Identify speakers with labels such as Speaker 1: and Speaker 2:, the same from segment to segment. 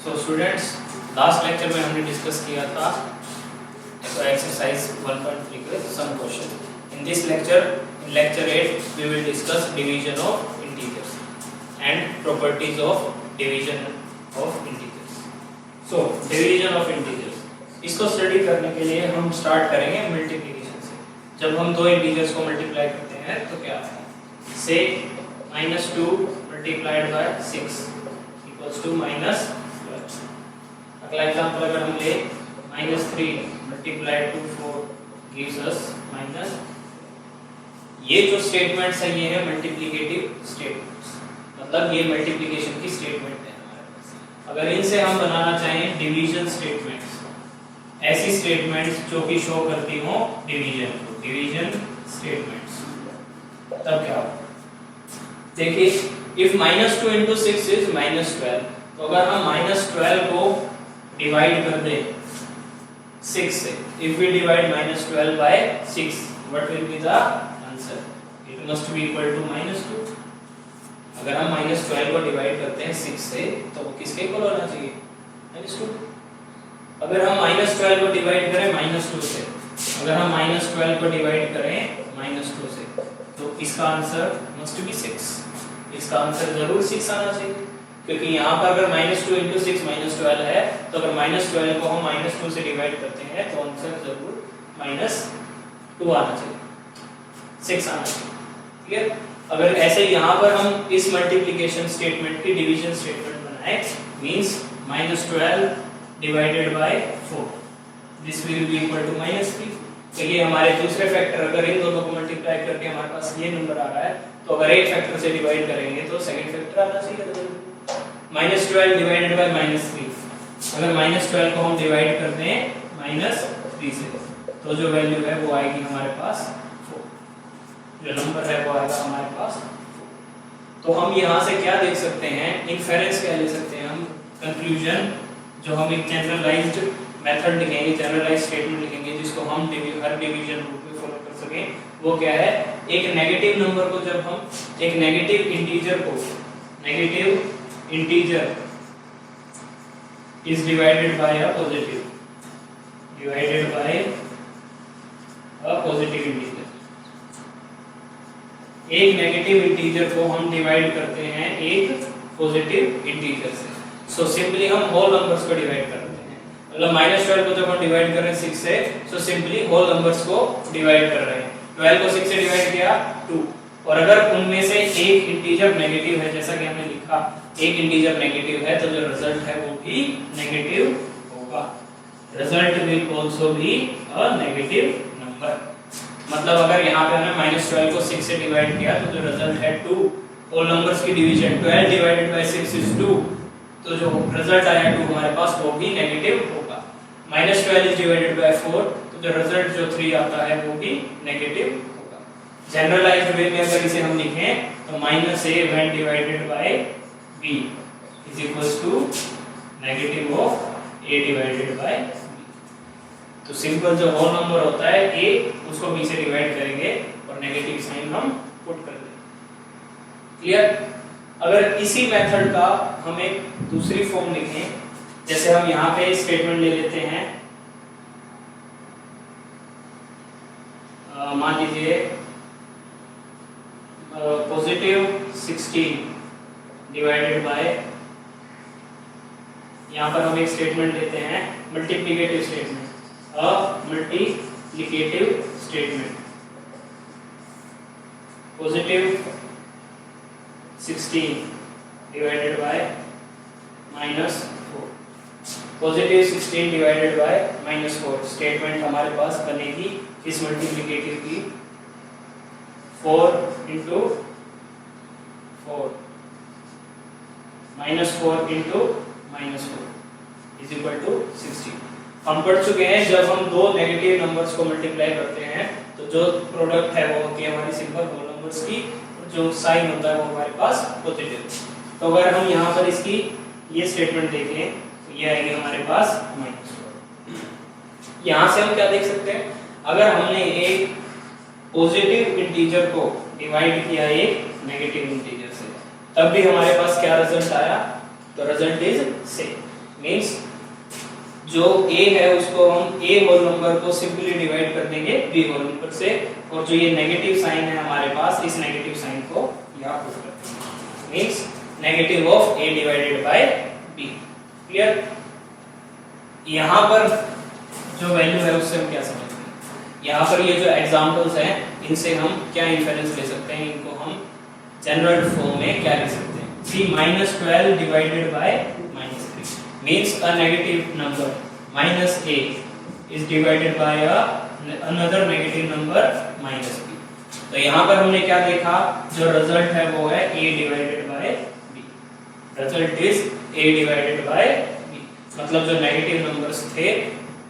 Speaker 1: So students, last lecture में हमने discuss किया था एक्सरसाइज 1.3 के some question. In this lecture, in lecture 8 we will discuss division of integers and properties of division of integers. So division of integers, इसको study करने के लिए हम स्टार्ट करेंगे मल्टीप्लिकेशन से। जब हम दो इंटीजर्स को मल्टीप्लाई करते हैं तो क्या आता है? से -2 मल्टीप्लाइड बाय 6 इक्वल्स टू -12। अगला एग्जांपल अगर हम ले -3 multiplied to 4 gives us minus. ये जो स्टेटमेंट्स है ये है मल्टीप्लिकेटिव स्टेटमेंट्स, मतलब ये मल्टीप्लिकेशन की स्टेटमेंट है हमारे पास। अगर इनसे हम बनाना चाहें डिवीजन स्टेटमेंट्स, ऐसी स्टेटमेंट्स जो कि शो करती हो डिवीजन को, डिवीजन स्टेटमेंट्स, तब क्या होगा? देखिए, इफ -2 into 6 is -12, तो अगर हम -12 को डिवाइड कर दें 6 से, if we divide -12 by 6, what will be the answer? It must be equal to -2। अगर हम -12 को डिवाइड करते हैं 6 से तो वो किसके इक्वल होना चाहिए? -2। अगर हम -12 को डिवाइड करें -2 से, अगर हम -12 को डिवाइड करें -2 से, तो इसका आंसर मस्ट बी 6। इसका आंसर जरूर 6 आना चाहिए, क्योंकि यहाँ पर अगर -2 into 6 -12 है, तो अगर -12 को हम -2 से डिवाइड करते हैं तो आंसर जरूर -2 आना चाहिए, 6 आना चाहिए। क्लियर? अगर ऐसे यहाँ पर हम इस मल्टीप्लिकेशन स्टेटमेंट की डिवीजन स्टेटमेंट बनाए, means -12 divided by 4, this will be equal to -3। चलिए, हमारे दूसरे फैक्टर, अगर इन दोनों को मल्टीप्लाई करके हमारे पास ये नंबर आ रहा है, तो अगर एक फैक्टर से डिवाइड करेंगे तो सेकंड फैक्टर आना चाहिए। -12 डिवाइडेड बाय -3, अगर -12 को हम डिवाइड करते हैं -3 से, तो जो वैल्यू है वो आएगी हमारे पास 4, जो नंबर है वो आएगा हमारे पास 4। तो हम यहाँ से क्या देख सकते हैं? इन्फेरेंस क्या ले सकते हैं हम? कंक्लूजन, जो हम एक जनरलाइज्ड मेथड लिखेंगे, जनरलाइज्ड स्टेटमेंट लिखेंगे, जिसको हम हर डिवीजन रूप में फॉलो कर सकें, वो क्या है? एक नेगेटिव नंबर को, जब हम एक नेगेटिव इंटीजर को, negative integer is divided by a positive, divided by a positive integer। एक नेगेटिव इंटीजर को हम डिवाइड करते हैं एक पॉजिटिव इंटीजर से। सो सिंपली हम होल नंबर्स को डिवाइड करते हैं, मतलब -12 को जब हम डिवाइड कर रहे हैं 6 से, सो सिंपली होल नंबर्स को डिवाइड कर रहे हैं। 12 को 6 से डिवाइड किया 2, और अगर उनमें से एक इंटीजर नेगेटिव है, जैसा कि हमने लिखा, एक इंटीजर नेगेटिव है, तो जो रिजल्ट है वो भी नेगेटिव होगा। Result will also be a negative number. मतलब अगर यहाँ पे हमने -12 को 6 से डिवाइड किया, तो जो रिजल्ट है 2, होल नंबर्स की डिवीजन 12 डिवाइडेड बाय 6 इज 2, तो जो रिजल्ट आया 2 हमारे पास, वो भी नेगेटिव होगा। -12 इज डिवाइडेड बाय 4, तो जो रिजल्ट जो 3 आता है वो भी नेगेटिव होगा। जनरलाइज्ड वे में अगर इसे हम लिखें तो -a when divided by b is equals to negative of a divided by b। तो सिंपल जो होल नंबर होता है a, उसको b से डिवाइड करेंगे और नेगेटिव साइन हम पुट कर देंगे। क्लियर? अगर इसी मेथड का हम एक दूसरी फॉर्म लिखें, जैसे हम यहाँ पे स्टेटमेंट ले लेते हैं, मान लीजिए +16 डिवाइडेड बाय, यहाँ पर हम एक स्टेटमेंट लेते हैं multiplicative statement, a multiplicative statement, +16 divided by -4, +16 divided by -4 statement हमारे पास बनेगी इस मल्टीप्लिकेटिव की 4 into 4 -4 into -4 is equal to 16। हम पढ़ चुके हैं, जब हम दो नेगेटिव नंबर्स को मल्टीप्लाई करते हैं तो जो प्रोडक्ट है वो होती है हमारी सिंपल होल नंबर्स की, जो साइन होता है वो हमारे पास पॉजिटिव। तो अगर हम यहाँ पर इसकी ये स्टेटमेंट देखें तो ये आएगी हमारे पास -4। यहाँ से हम क्या देख सकते हैं? अगर हमने एक पॉजिटिव इंटीजर को डिवाइड किया एक नेगेटिव इंटीजर से, तब भी हमारे पास क्या रिजल्ट आया? तो रिजल्ट इज सेम, मीन्स जो a है उसको हम a होल नंबर को सिंपली डिवाइड कर देंगे b होल नंबर से, और जो ये नेगेटिव साइन है हमारे पास, इस नेगेटिव साइन को यहाँ पुट कर देंगे, means negative of a divided by b। Clear? यहाँ पर जो वैल्यू है उससे हम क्या समझते हैं, यहाँ पर ये जो एग्जांपल्स हैं इनसे हम क्या इन्फेरेंस ले सकते हैं, इनको हम जनरल फॉर्म में क्या लिख सकते हैं, c -12 divided bye -3 means a negative number minus a is divided by another negative number minus b। तो यहाँ पर हमने क्या देखा, जो रिजल्ट है वो है a divided by b, result is a divided by b, मतलब जो नेगेटिव नंबर्स थे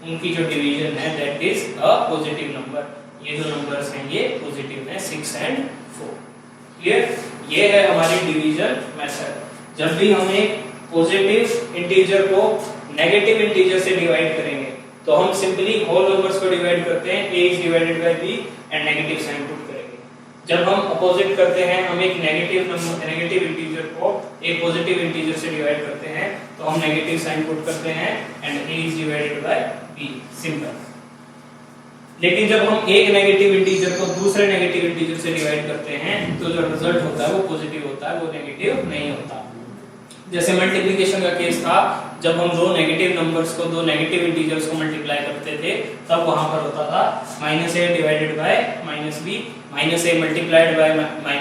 Speaker 1: उनकी जो डिवीजन है that is a positive number, ये जो नंबर्स हैं ये पॉजिटिव हैं 6 and 4। क्लियर? ये है हमारी डिवीजन मेथड। जब भी हम एक पॉजिटिव इंटीजर को नेगेटिव इंटीजर से डिवाइड करेंगे तो हम सिंपली होल नंबर्स को डिवाइड करते हैं, a is divided by b and negative sign put करेंगे। जब हम अपोजिट करते हैं, हम एक नेगेटिव इंटीजर को एक पॉजिटिव इंटीजर से डिवाइड करते हैं तो हम नेगेटिव साइन पुट करते हैं and a is divided by b, simple. लेकिन जब हम एक नेगेटिव इंटीजर को दूसरे नेगेटिव इंटीजर से डिवाइड करते हैं तो जो रिजल्ट होता है वो पॉजिटिव होता है, वो नेगेटिव नहीं होता। जैसे मल्टीप्लिकेशन का केस था, जब हम दो नेगेटिव नंबर्स को, दो नेगेटिव इंटीजर्स को मल्टीप्लाई करते थे तब वहां पर होता था -a divided by -b, -a multiplied by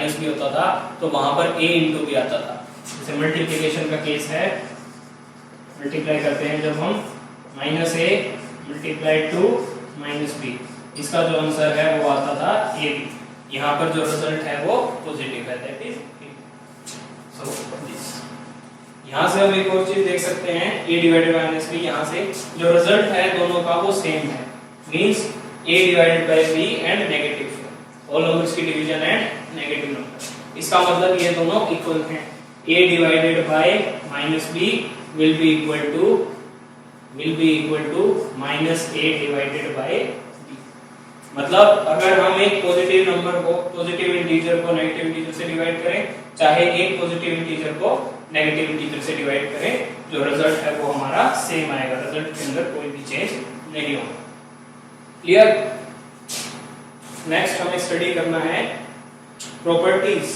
Speaker 1: -b होता था तो वहां पर a इंटू b आता था। जैसे मल्टीप्लिकेशन का केस है, मल्टीप्लाई करते हैं जब हम -a मल्टीप्लाइड टू -b, इसका जो आंसर है वो आता था ab, यहाँ पर जो रिजल्ट है वो पॉजिटिव है, दैट इज सो दिस। यहाँ से हम एक और चीज देख सकते हैं, a डिवाइडेड बाय -b, यहाँ से जो रिजल्ट है दोनों का वो सेम है, means a divided by b and negative whole numbers की डिवीजन एंड नेगेटिव नंबर। इसका मतलब ये दोनों इक्वल हैं, a divided by -b will be equal to -a divided by b। मतलब अगर हम एक पॉजिटिव नंबर को, पॉजिटिव इंटीजर को नेगेटिव इंटीजर से डिवाइड करें, चाहे एक पॉजिटिव इंटीजर को नेगेटिव इंटीजर से डिवाइड करें, जो रिजल्ट है वो हमारा सेम आएगा, रिजल्ट के अंदर कोई भी चेंज नहीं होगा। क्लियर? नेक्स्ट हमें स्टडी करना है प्रॉपर्टीज।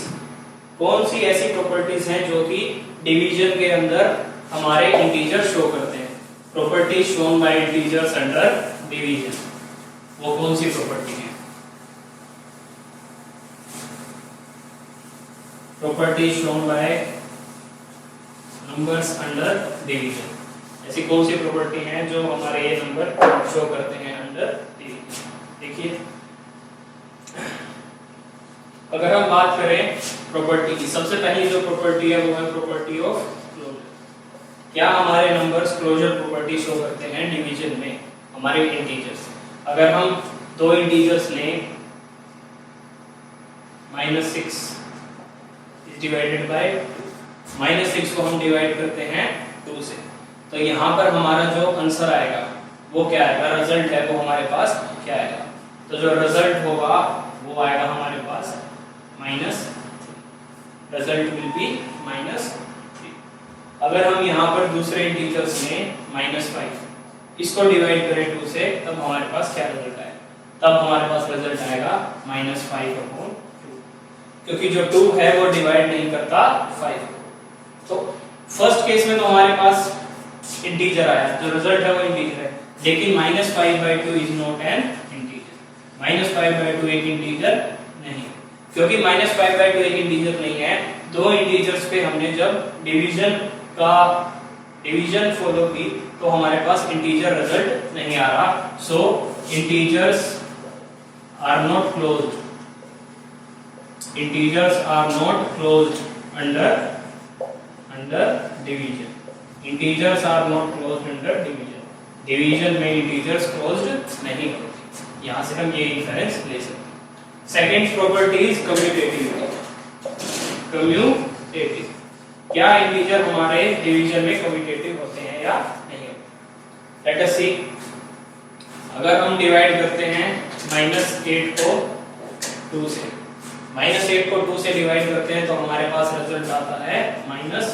Speaker 1: कौन सी ऐसी प्रॉपर्टीज हैं जो कि डिवीजन के अंदर हमारे इंटीजर शो करते हैं, properties shown by integers under division, वो कौन सी प्रॉपर्टी है? Properties shown by numbers under division, ऐसी कौन सी प्रॉपर्टी है जो हमारे ये नंबर शो करते हैं अंडर डिवीजन? देखिए, अगर हम बात करें प्रॉपर्टी की, सबसे पहली जो प्रॉपर्टी है वो है प्रॉपर्टी ऑफ क्लोजर। क्या हमारे नंबर्स क्लोजर प्रॉपर्टी शो करते हैं डिवीजन में, हमारे इंटीजर्स? अगर हम दो इंटीजर्स लें, -6 इज डिवाइडेड बाय -6 को हम डिवाइड करते हैं 2 से, तो यहाँ पर हमारा जो आंसर आएगा वो क्या आएगा, रिजल्ट है वो हमारे पास क्या आएगा? तो जो रिजल्ट होगा वो आएगा हमारे पास -3, रिजल्ट विल बी -3। अगर हम यहाँ पर दूसरे इंटीजर्स में -5 इसको डिवाइड करें 2 से, तब हमारे पास क्या रिजल्ट आएगा? तब हमारे पास रिजल्ट आएगा -5/2, क्योंकि जो 2 है वो डिवाइड नहीं करता 5। तो फर्स्ट केस में तो हमारे पास इंटीजर आया, जो रिजल्ट है वो इंटीजर है, लेकिन -5/2 इज नॉट एन इंटीजर। -5/2 एक इंटीजर नहीं, क्योंकि -5/2 एक इंटीजर नहीं है। दो इंटीजर्स पे हमने जब डिवीजन फॉलो की तो हमारे पास इंटीजर रिजल्ट नहीं आ रहा, so integers are not closed, integers are not closed under division, integers are not closed under division, division में integers closed नहीं होते। यहाँ से हम ये इन्फेरेंस ले सकते हैं। Second property is commutative. Commutative, क्या इंटीजर हमारे डिवीजन में कम्यूटेटिव होते हैं या नहीं होते? लेट अस सी, अगर हम डिवाइड करते हैं -8 को 2 से, -8 को 2 से डिवाइड करते हैं तो हमारे पास रिजल्ट आता है -4।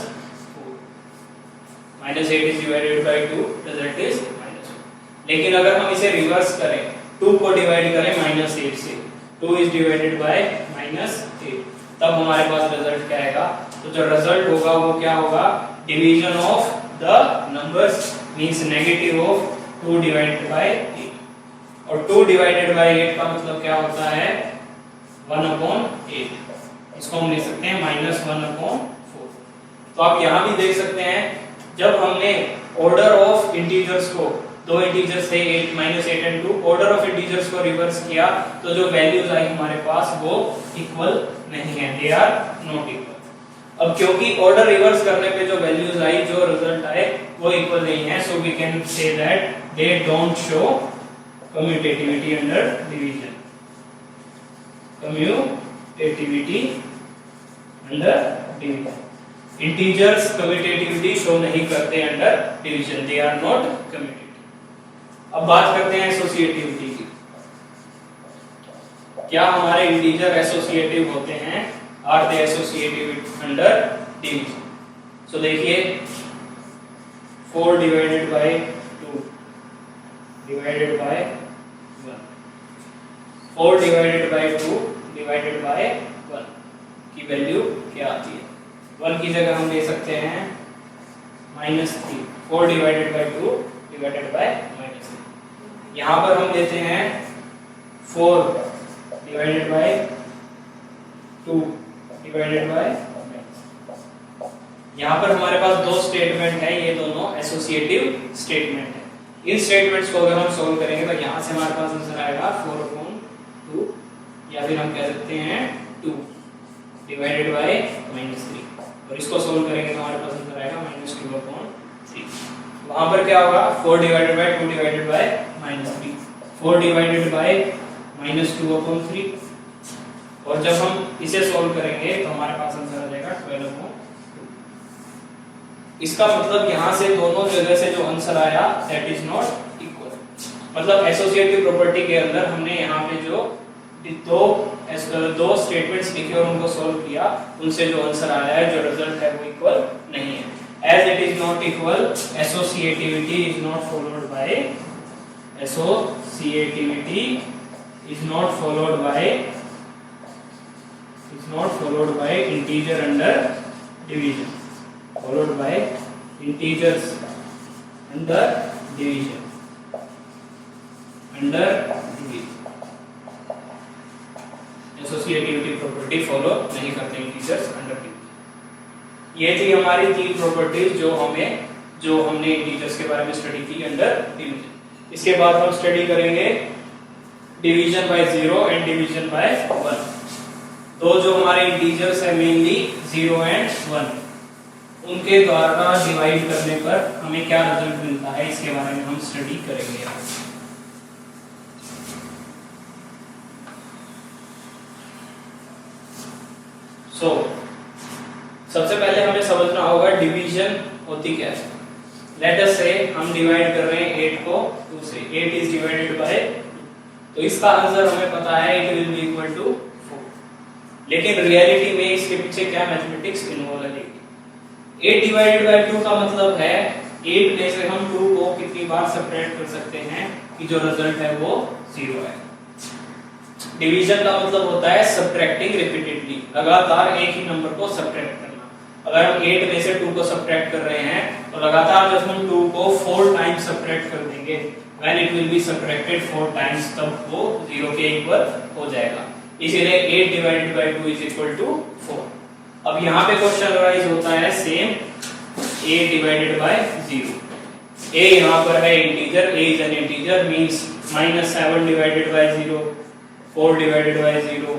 Speaker 1: Minus 8 is divided by 2, result is -1। लेकिन अगर हम इसे रिवर्स करें, 2 को डिवाइड करें माइनस 8 से, 2 इज डिवाइडेड बाय -8, तब हमारे पास रिजल्ट क्या आएगा? तो जो रिजल्ट होगा वो क्या होगा? Division of the numbers means negative of 2 divided bye 8, और 2 डिवाइडेड बाय 8 का मतलब क्या होता है? 1/8। इसको हम लिख सकते हैं -1/4। तो आप यहाँ भी देख सकते हैं, जब हमने ऑर्डर ऑफ इंटीजर्स को, दो इंटीजर्स थे 8 एंड 2, ऑर्डर ऑफ इंटीजर्स को रिवर्स किया तो जो वैल्यूज आई हमारे पास वो इक्वल नहीं है, दे आर नॉट इक्वल। अब क्योंकि ऑर्डर रिवर्स करने पे जो वैल्यूज आई, जो रिजल्ट आए वो इक्वल नहीं है, so we can say that they don't show commutativity under division. Commutativity under division, integers commutativity show नहीं करते under division, they are not commutative. अब बात करते हैं एसोसिएटिविटी की। क्या हमारे इंटीजर एसोसिएटिव होते हैं? Are they associative under division? So देखिए 4 divided by 2 divided by 1, 4 divided by 2 divided by 1 की वैल्यू क्या आती है? 1 की जगह हम ले सकते हैं -3, 4 डिवाइडेड बाय 2 डिवाइडेड बाय -3। यहाँ पर हम लेते हैं 4 डिवाइडेड बाय 2 डिवाइडेड बाय, यहाँ पर हमारे पास दो स्टेटमेंट है, ये दोनों एसोसिएटिव स्टेटमेंट है। इन स्टेटमेंट्स को अगर हम सॉल्व करेंगे तो यहाँ से हमारे पास आंसर आएगा 4/2, या फिर हम कह सकते हैं 2 डिवाइडेड बाय -3, और इसको सॉल्व करेंगे तो हमारे पास आंसर आएगा -2/3। वहां पर क्या होगा? 4 divided by 2 divided bye -3, 4 divided bye -2/3, और जब हम इसे सॉल्व करेंगे तो हमारे पास आंसर आ जाएगा 12/2। इसका मतलब यहाँ से दोनों जगह से जो आंसर आया दैट इज नॉट इक्वल। मतलब एसोसिएटिव प्रॉपर्टी के अंदर हमने यहाँ पे जो दो स्टेटमेंट्स लिखे और उनको सॉल्व किया, उनसे जो आंसर आया है, जो रिजल्ट है, वो इक्वल नहीं है। As it is not equal, associativity is not followed by integer under division, followed by integers under division, associativity property follow नहीं करते integers under division। ये थी हमारी 3 प्रॉपर्टीज जो हमने इंटीजर्स के बारे में स्टडी की अंडर डिवीजन। इसके बाद हम स्टडी करेंगे division bye 0 and division bye 1। तो जो हमारे इंटीजर्स है मेनली 0 एंड 1, उनके द्वारा डिवाइड करने पर हमें क्या रिजल्ट मिलता है, इसके बारे में हम स्टडी करेंगे। सबसे पहले हमें समझना होगा डिवीजन होती क्या है। लेट अस से हम डिवाइड कर रहे हैं 8 को 2 से, 8 इज डिवाइडेड बाय 2, तो इसका आंसर हमें पता है it will be equal to 4। लेकिन रियलिटी में इसके पीछे क्या मैथमेटिक्स इन्वॉल्व है? 8 डिवाइडेड बाय 2 का मतलब है 8 में से हम 2 को कितनी बार सब्ट्रैक्ट कर सकते हैं कि जो रिजल्ट है वो 0 है। डिवीजन का मतलब होता है सब्ट्रैक्टिंग रिपीटेडली, लगातार एक ही नंबर को सब्ट्रैक्ट करना। अगर हम 8 में से 2 को सब्ट्रैक्ट कर रहे हैं तो लगातार जब हम 2 को 4 टाइम्स सब्ट्रैक्ट कर देंगे, when it will be subtracted 4 times, तब वो 0 के इक्वल हो जाएगा। इसीलिए 8 divided by 2 is equal to 4। अब यहाँ पे क्वेश्चन राइज होता है same, a divided by 0। a यहाँ पर है integer, a is an integer means -7 divided by 0, 4 divided by 0,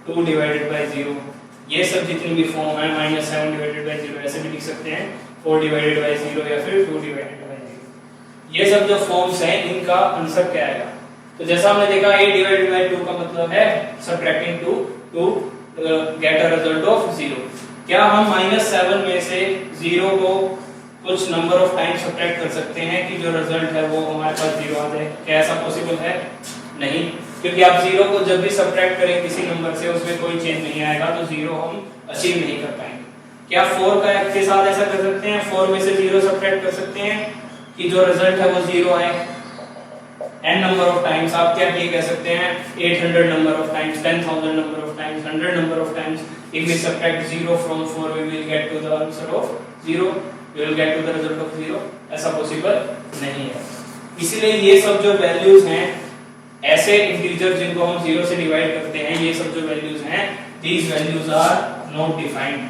Speaker 1: 2 divided by 0, ये सब जितनी भी फॉर्म है -7 डिवाइडेड बाय 0 ऐसे भी लिख सकते हैं, 4 डिवाइडेड बाय 0 या फिर 2 डिवाइडेड बाय 0। ये सब जो फॉर्म्स हैं इनका आंसर क्या आएगा? तो जैसा हमने देखा a डिवाइडेड बाय 2 का मतलब है subtracting 2 to get a result of 0। क्या हम -7 में से 0 को कुछ नंबर ऑफ टाइम्स सब्ट्रैक्ट कर सकते हैं कि जो रिजल्ट है वो हमारे पास 0 आ जाए? क्या ऐसा पॉसिबल है? नहीं, क्योंकि आप 0 को जब भी सब्ट्रैक्ट करें किसी नंबर से उसमें कोई चेंज नहीं आएगा, तो 0 हम अचीव नहीं कर पाएंगे। क्या 4 का के साथ ऐसा कर सकते हैं, 4 में से 0 सब्ट्रैक्ट कर सकते हैं कि जो रिजल्ट है वो 0 आए। n नंबर ऑफ टाइम्स आप क्या कह सकते हैं, 800 number of times, 10,000 number of times, 100 number of times. If we subtract 0 from 4 we will get to the answer of 0, we will get to the result of 0। ऐसा possible नहीं है। इसलिए ये सब जो वैल्यूज हैं, ऐसे इंटीजर जिनको हम 0 से डिवाइड करते हैं, ये सब जो वैल्यूज हैं, these values are not defined।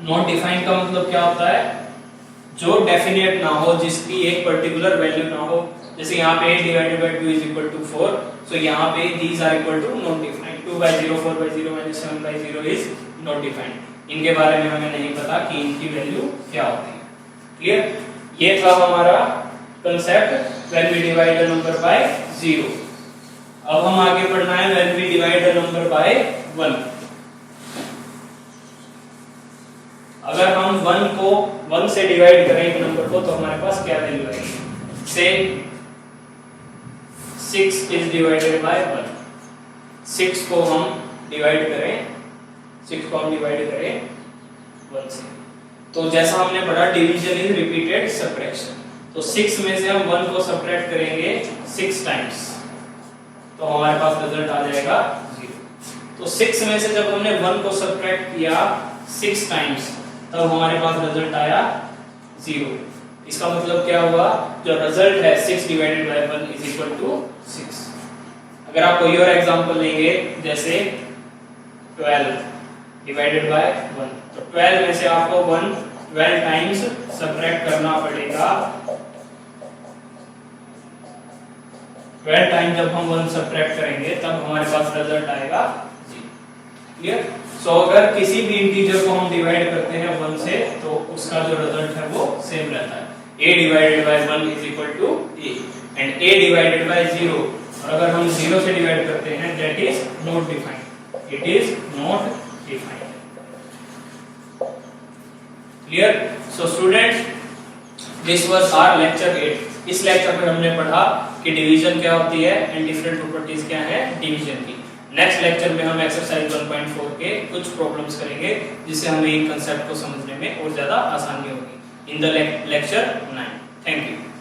Speaker 1: Not defined का मतलब क्या होता है, जो डेफिनेट ना हो, जिसकी एक पर्टिकुलर वैल्यू ना हो। जैसे यहाँ पे 8 divided by 2 is equal to 4, so यहाँ पे these are equal to not defined. 2 by 0, 4 by 0 minus 7 by 0 is not defined. इनके बारे में हमें नहीं पता कि इनकी वैल्यू क्या होती है। क्लियर? ये था हमारा concept when we divide a number by 0। अब हम आगे बढ़ना है when we divide a number by 1। अगर हम 1 को 1 से डिवाइड करें एक नंबर को, तो हमारे पास क्या वैल्यू आएगी। से 6 इज डिवाइडेड बाय 1। 6 को हम डिवाइड करें 1 से, तो जैसा हमने पढ़ा डिवीजन इज रिपीटेड सब्ट्रैक्शन, तो 6 में से हम 1 को सब्ट्रैक्ट करेंगे 6 टाइम्स, तो हमारे पास रिजल्ट आ जाएगा 0। तो 6 में से जब हमने 1 को सब्ट्रैक्ट किया 6 टाइम्स, तब हमारे पास रिजल्ट आया 0। इसका मतलब क्या हुआ, जो रिजल्ट है 6 divided by 1 is equal to 6। अगर आप कोई और एग्जांपल लेंगे, जैसे 12 डिवाइडेड बाय 1, तो 12 में से आपको 12 टाइम्स सब्ट्रैक्ट करना पड़ेगा। 12 टाइम जब हम 1 सब्ट्रैक्ट करेंगे, तब हमारे पास रिजल्ट आएगा 0। क्लियर? सो अगर किसी भी इंटीजर को हम डिवाइड करते हैं 1 से, तो उसका जो रिजल्ट है वो सेम रहता है। a divided by 1 is equal to a and a divided by 0। और अगर हम 0 से डिवाइड करते हैं, that is not defined, it is not defined. Clear? So students, this was our lecture 8। इस लेक्चर में हमने पढ़ा कि डिवीजन क्या होती है एंड डिफरेंट प्रॉपर्टीज क्या है डिवीजन की। नेक्स्ट लेक्चर में हम एक्सरसाइज 1.4 के कुछ प्रॉब्लम्स करेंगे, जिससे हमें इन कंसेप्ट को समझने में और ज्यादा आसानी होगी। In the lecture 9। Thank you.